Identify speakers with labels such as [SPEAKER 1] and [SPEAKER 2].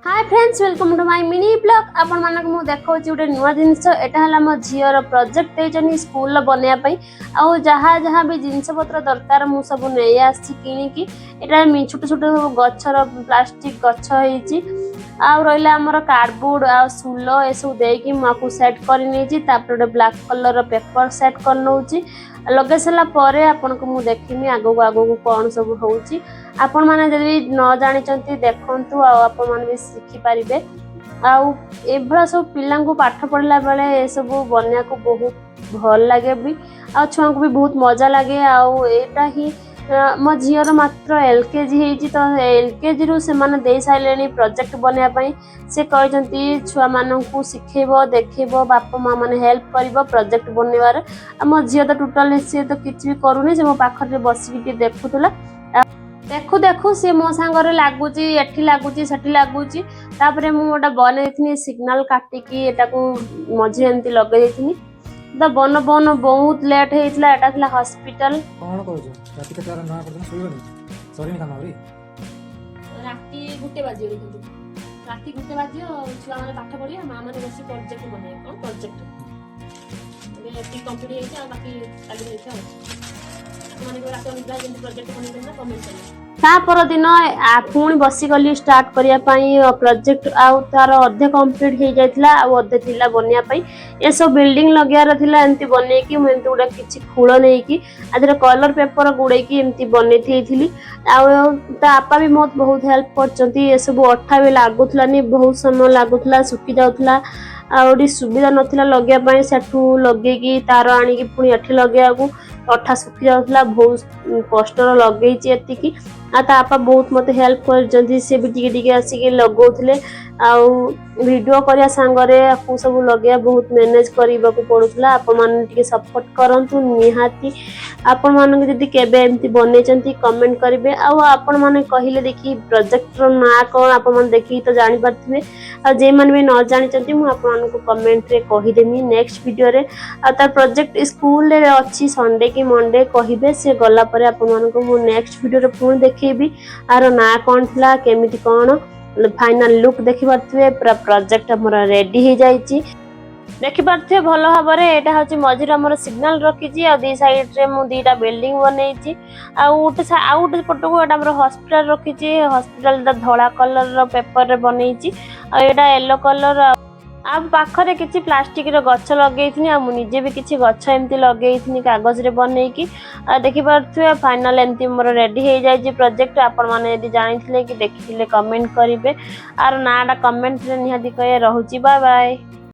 [SPEAKER 1] Hi friends, welcome to my mini blog. आपण मानक मु देखौ छि उडे नुवा जिंस एटा हला म झियर प्रोजेक्ट देजनी स्कूल ल बनिया पई आ जहा जहा भी जिंस पत्र दरकार मु सब नै आछि किनी की एटा छोट छोट गछर प्लास्टिक गछ हेइ छि आ रहिला हमर कार्डबोर्ड आ सुलो ए सब दे की माकू सेट करि नै छि तापर ब्लैक कलर पेपर सेट कर नौ छि लगे सला परे आपन को मु देखिमी आगो आगो कोन सब होउछि। आपण माने जदि न जानि चंती देखंतु आ आपण माने भी सिखि परिबे आ एभला सब पिल्ला को पाठ पढ़ला बेले ए सब बन्या को बहुत भल लागे भी आ छुआ को भी बहुत मजा लागे आ एटा ही मो झीर मात्र एलकेजी हेची तो एलकेजी रु से माने दे साइलेनी प्रोजेक्ट बनिया पई से कहजंती छुआ मानन को सिखेबो देखेबो बापा मां माने हेल्प करबो प्रोजेक्ट बनेवार आ मो झी तो टोटली से तो किछ भी करूनी से मो पाखरे बसिकी टी देखुतला देखु देखु से मो सांगरे लागुची एठी लागुची सठी लागुची तापरे मु ओटा बनेइथिनी सिग्नल काटिकी एटा को मझे एंती लगे देथिनी तो बन बन बहुत लेट हेइतला एटा थला हॉस्पिटल
[SPEAKER 2] कोन कहजो राति के तार ना पड़न सोइबनी सरीनी काम आवरी
[SPEAKER 1] राति गुटे बाजियो किंतु राति गुटे बाजियो छुआ माने पाठ पढिया मां माने बसी प्रोजेक्ट बने कोन प्रोजेक्ट ए एटी कंप्लीट हेइछ आ बाकी काली हेइछ तापर दिन पुणी बसी गली स्टार्ट करने प्रोजेक्ट आउ तार अधे कंप्लीट हो जाता अधे थिला बनिया ये सब बिल्डिंग लगे थिला एमती बने की मुझे गोटे किसी खूल नहीं कि आधे कलर पेपर गुड़े एमती बने थी आपा भी मत बहुत हेल्प कर सब अठा भी लगुलानी बहुत समय लगुला सुखी जाऊला आउडी सुविधा नथिला लगे पई सेठू लगे की तार आनी की पुणी एठी लगे को अठा सुखी जाउतला बहुत कष्ट लगे छि एति की आ ता आपा बहुत मते हेल्प कर जंदी से भी टिके टिके आसी के लगौथले आ वीडियो करिया संगरे आपु सब लगे बहुत मैनेज करबा को पड़ुतला आप मान टिके सपोर्ट करंतु निहाती आपण मान के जदी केबे एमती बने चंती कमेंट करिवे आ आपण मान कहिले देखि प्रोजेक्ट रो ना कोन आपण मान देखि तो जानि परथिबे आ जे मान भी न जानि चंती मु आपण को कमेंट रे कहि देमी नेक्स्ट वीडियो रे आ तार प्रोजेक्ट स्कूल रे अछि संडे की मंडे कहिबे से गला परे आपण मान को मु नेक्स्ट वीडियो रे पुन देखेबी आरो ना कोन थला केमिति कोन फाइनल लुक देखि परथिबे पूरा प्रोजेक्ट हमर रेडी हे जाईची देखि परथे भलो भाबरे एटा होची मझिर हमर सिग्नल रखिची आ दी साइड रे मु दीटा बिल्डिंग बनैची आ आउट पटको एटा हमर हॉस्पिटल रखिची हॉस्पिटल दा धोला कलर रो पेपर रे बनैची आ एटा येलो कलर आ पाखरे किछि प्लास्टिक रो गछ लगेइथिनी आ मु निजे भी किछि गछ एमती लगेइथिनी कागज रे बनैकी आ देखि परथुए फाइनल एमती मोर रेडी हे जाय जे प्रोजेक्ट आपण माने यदि जानिथिले कि देखिथिले कमेंट करिवे आर नाडा कमेंट रे निहादी कय रहूची बाय बाय।